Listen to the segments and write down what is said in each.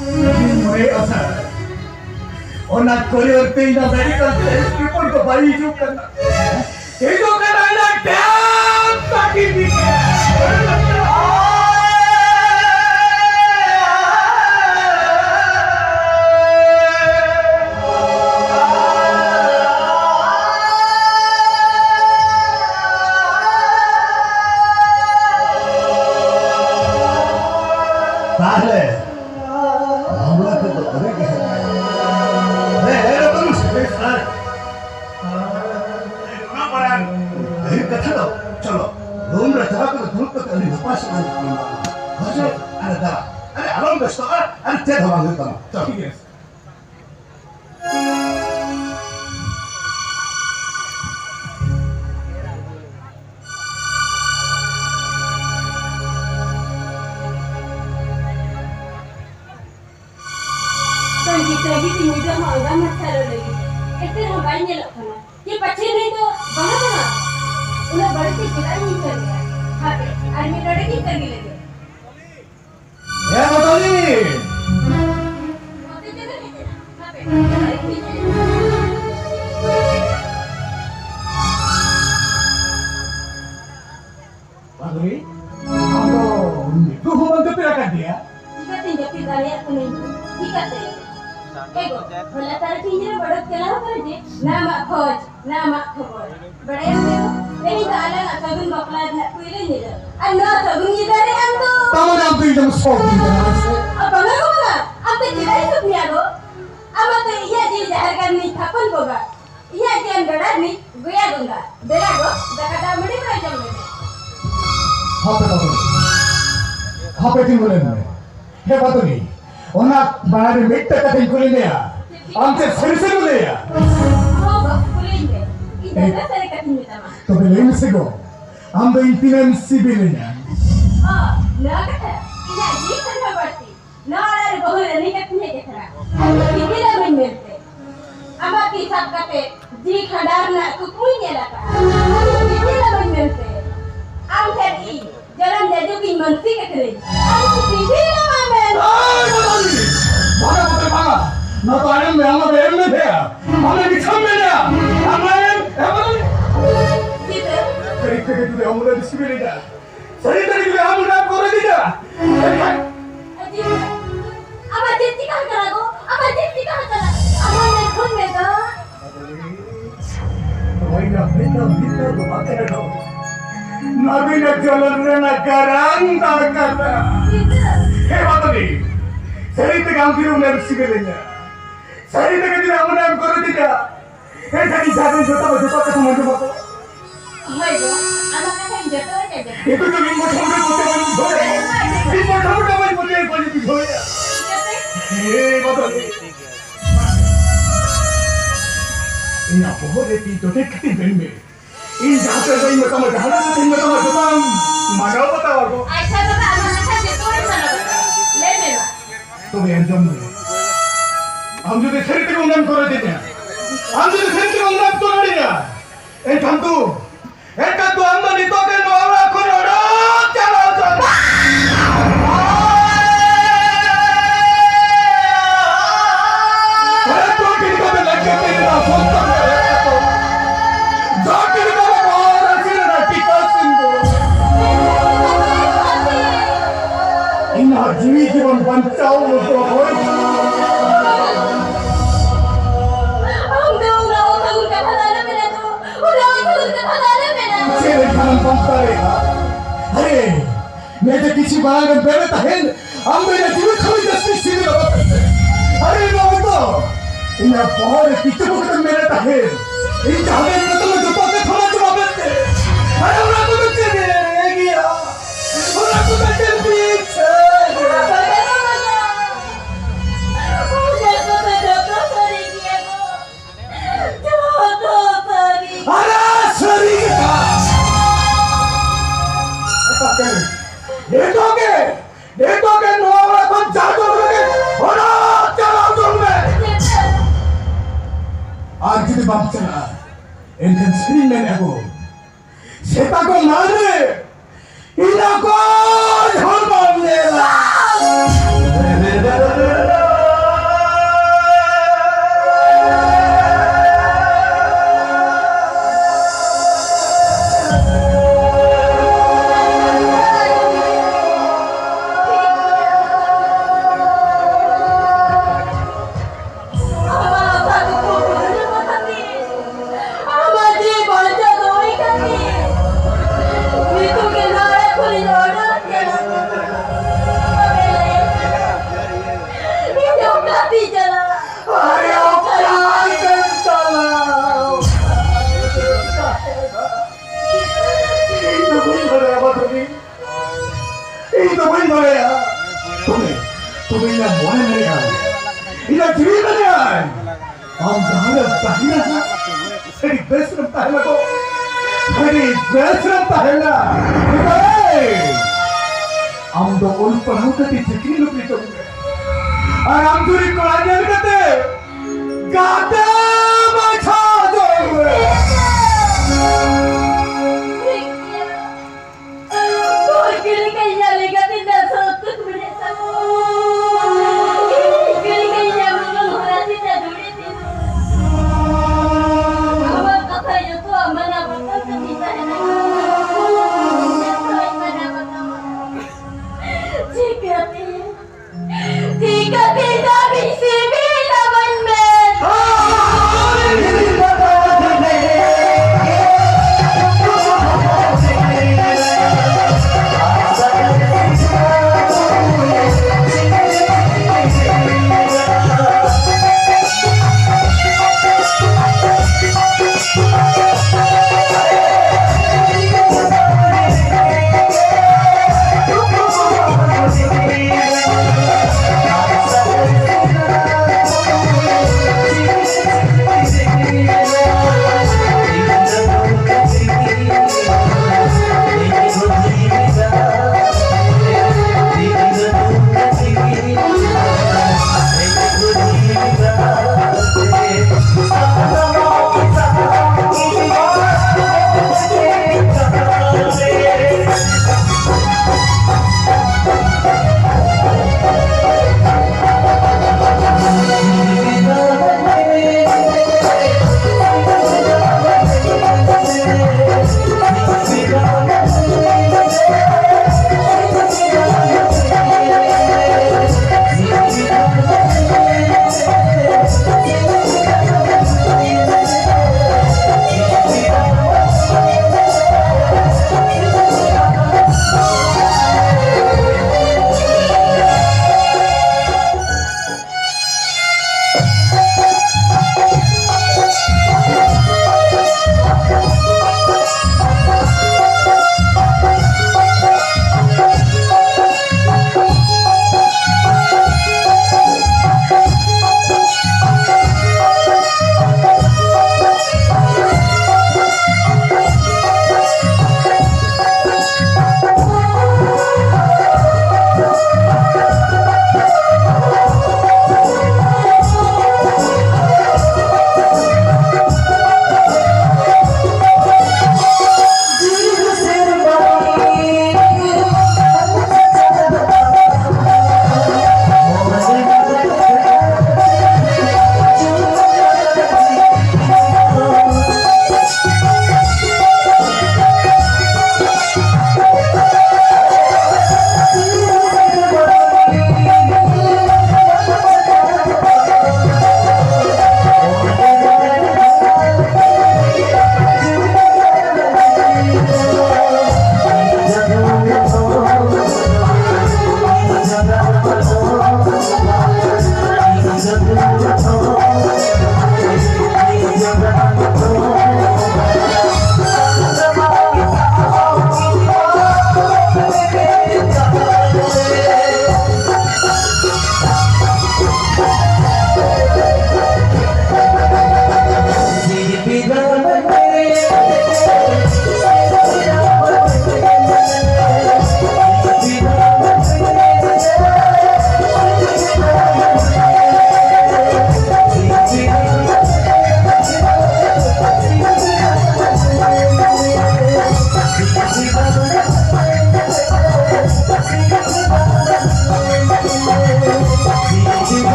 Mulai asal. Onak Korea tinggal medical test report ko bayi juga. Itu kan anak dan sakit dia. Tahle, हमला तो करे कैसे? अरे तुम सर, ना पड़ा। अरे कथा लो, चलो, रूम में चला कर धूप तो कहीं नपास ना निकलेगा। अच्छा, अरे दा, अरे आराम बेस्टो, अरे चेक हवा लेता हूँ, चलो। ठीक है। Lagi muda malah masalah lagi. Itu hambanya loh kan. Ye bच्चे नहीं तो बाहर उन्हें बढ़ती खिलानी चाहिए. हाँ पे आर्मी लड़की करने लगे. ये बताइए. होते चले गए ना. हाँ पे लड़की Badri, kamu itu hubungan kepirakan dia? Jika tinggal tinggalnya aku nih, jika saya Ego, bola taruh pinjam bodoh kelah apa aja? Nama khoj, nama khobor. Berdaya tu, ini tu alang sabun bakla nak kuilan je. Anda sabun je dari anda. Kamu nak pinjam sabun jangan sih? Apa nak apa? Apa jadi itu punya go? Apa tu ia jadi jaharkan ni thapun boga. Ia jadi gadar ni goya gonga. Bela go, dakata mudi macam ni. Apa yang boleh ni? He Badri. Onak baru minta kata kuliah. Ante serius kuliah. Oh, kuliah. Ini dah saya kata minta mah. तो Belen से गो हम तो इंपिनेंस civilian Oh, nak kata. Ini aja kan berarti. Nak ada bahu ni kat ni je kena. Ini dah menyelte. Ama kisah kata di khadar nak kukui ni lah kan. Ini dah menyelte. Am tadi jalan jadi pin mansi kat ni. Am sini lah mamen. mana betul mana ना तो ion में हमारे M में थे हमें दिखा में ना हमारे हमारे Kita. सही तरीके से हम उन्हें डिस्ट्रीब्यूट सही तरीके से हम उन्हें कोरे दिया Aji. Ama jadi kah kerago? Ama jadi kah kerago? Ama nak khun mega. वही ना बिना तो बातें ना करो ना बिना चलन ना करांग ना करना Kita. हे बात नहीं सही तक हम फिर उन्हें डिस्ट्रीब्यूट सही तक दिन हम उन्हें कोरे दिया हे jadi जाने जोता के समझ में बात Hai go. Anak kata jatuh aja jatuh. itu tuh minggu sampai bote bani bote minggu sampai bani bote bani bote eh betul ini apa boleh itu dekat dengan ini jatuh dari mata mata halah dari mata mata mana betul aku Aisyah bapa anak kata jatuh aja mana betul. Leme lah. तो मैं जम हम जो शरीर को उन्नत कर देते हैं हम जो शरीर को उन्नत कर देते हैं एक हम तो अंदर नितो के नौरा करोड़ो चलो चलो अरे तो किनको भी लगे तेरे ना सोचता है तो जो किनको भी बहुत अच्छी ना टिका सिंधु इन जीवी जीवन बचाओ तो होए अरे मैं तो किसी बार में बैठे था हम मेरे जीवन खाली दस्ती सीधे लगा अरे बाबू तो इन बहुत किसी को तो मेरे था इन चाहे में तो मैं जुपा के थोड़ा जुपा देते अरे उन्हें तो बच्चे दे गया उन्हें तो बच्चे पीछे अरे सरी देखो के नौरा को जादू लगे होना चलो तुम में आज की बात चला इनके स्क्रीन में देखो सेता को मारे इनको झोल मार देगा Ina diri mana? Am dah bahina. Jadi besar tahla ko. Jadi besar tahla. Am do ul pahau kati fikri lupri to. Ar am duri ko ajar kate. Gata macha do. Jika tidak bisa bila benar.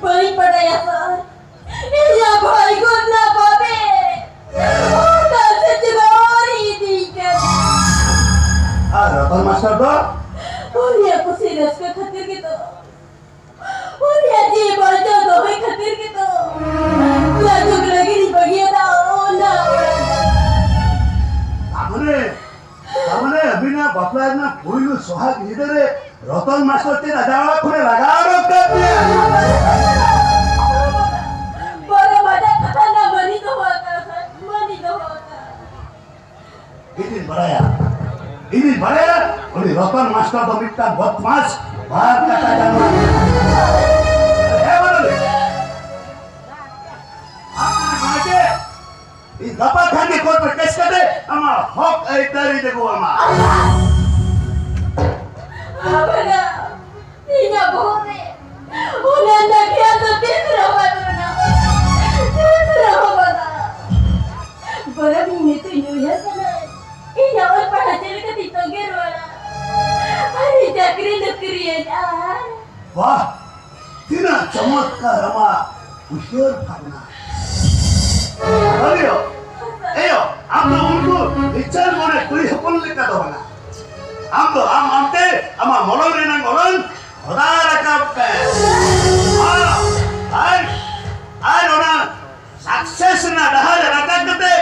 Balik pada ya, Pak. Iya, boy, good na, Bobby. Oh, that's such a glory, Deacon. Ratan master दो उनिया कुसी रस्के खातिर के तो उनिया जी बचा दो ही खातिर के तो लाजुक लगी नहीं बगिया दा ओ ना हमने अभी ना बपला ना पुइलु सोहाग इधरे रतन मास्टर ते राजावा खुले लगा कर दिया बड़ा मजा कथा ना मनी तो होता ini बढ़ाया और रतन मास्टर तो मिट्टा बदमाश बाहर कटा जाना है बोले आपने माजे इस गप्पा खाने कोर्ट पर केस कर दे अमा हक ऐतरी देखो अमा अपना तीना बोले उन्हें ना क्या तो तीसरा बना बड़ा भी नहीं तो यूं है ना ini awal perhatian ke titoger wala hari jakri nukri ya wah tina चमत्कार अमा उशोर भावना अरे एयो हम लोग उनको विचार मोने कोई हपन लेका दो बना हम तो हम आमते अमा मोलन रेना मोलन खुदा रखा पे आई रोना सक्सेस ना dah रखा करते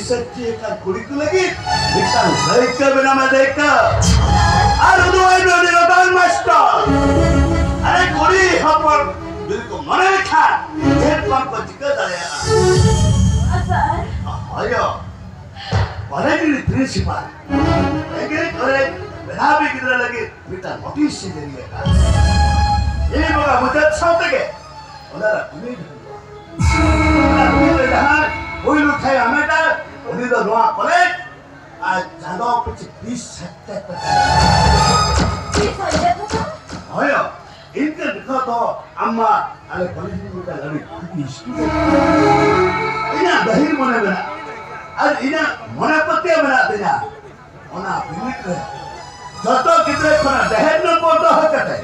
सच्ची का कुड़ी को लगी इतना लाइक का बिना मैं देखा अरे दो आई दो रतन मास्टर अरे कुड़ी हम पर बिल्कुल मने लिखा जेल पर को जिक्र आया असर आयो बड़े की प्रिंसिपल लेकिन अरे बिना भी किधर लगी बेटा नोटिस से दे दिया ये बड़ा मुझे छाते के उधर तुम्हें कोई लोग थे हमें तो उन्हीं तो नोआ कॉलेज आज जानो कुछ 20 सत्तर तक होयो इनके दिखा तो अम्मा अरे कॉलेज में उनका लड़ी कुछ स्टूडेंट इन्हें दही मने बना आज इन्हें मने पत्ते बना देना उन्हें बिल्कुल है जतो कितने कोना दहेज न बोलता हो कहते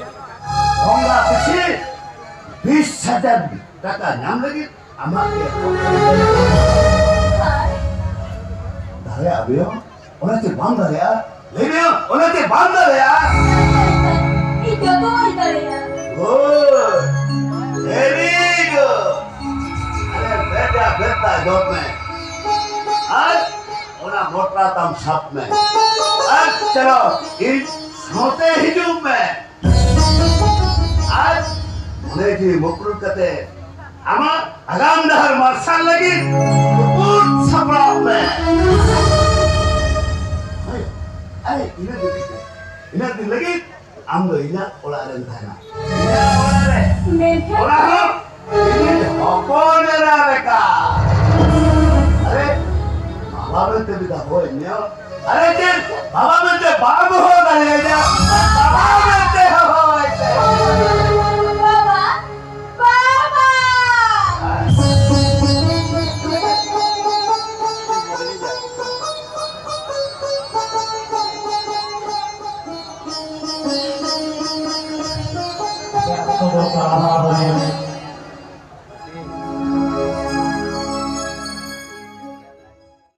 होंगे किसी 20,000 टका नाम लगी अम्मा के दाया अबियो उन्हें ते बांध दिया ले लियो उन्हें ते बांध दिया itu tuh itu ya good very good अरे बेटा जॉब में आज उन्हें मोटा तम साथ में आज चलो इस सोते हिजूम में आज उन्हें जी मुकरुल करते अमा आगाम दहर मार्शल लगी पूर्ण सपना में अरे इन्हें दिन लगी हम लोग इन्हें ओला रहे थे ना इन्हें ओला हम इन्हें कौन रहा का अरे बाबा में तो भी तो हो इन्हें अरे चल बाबा में तो बाबू हो गए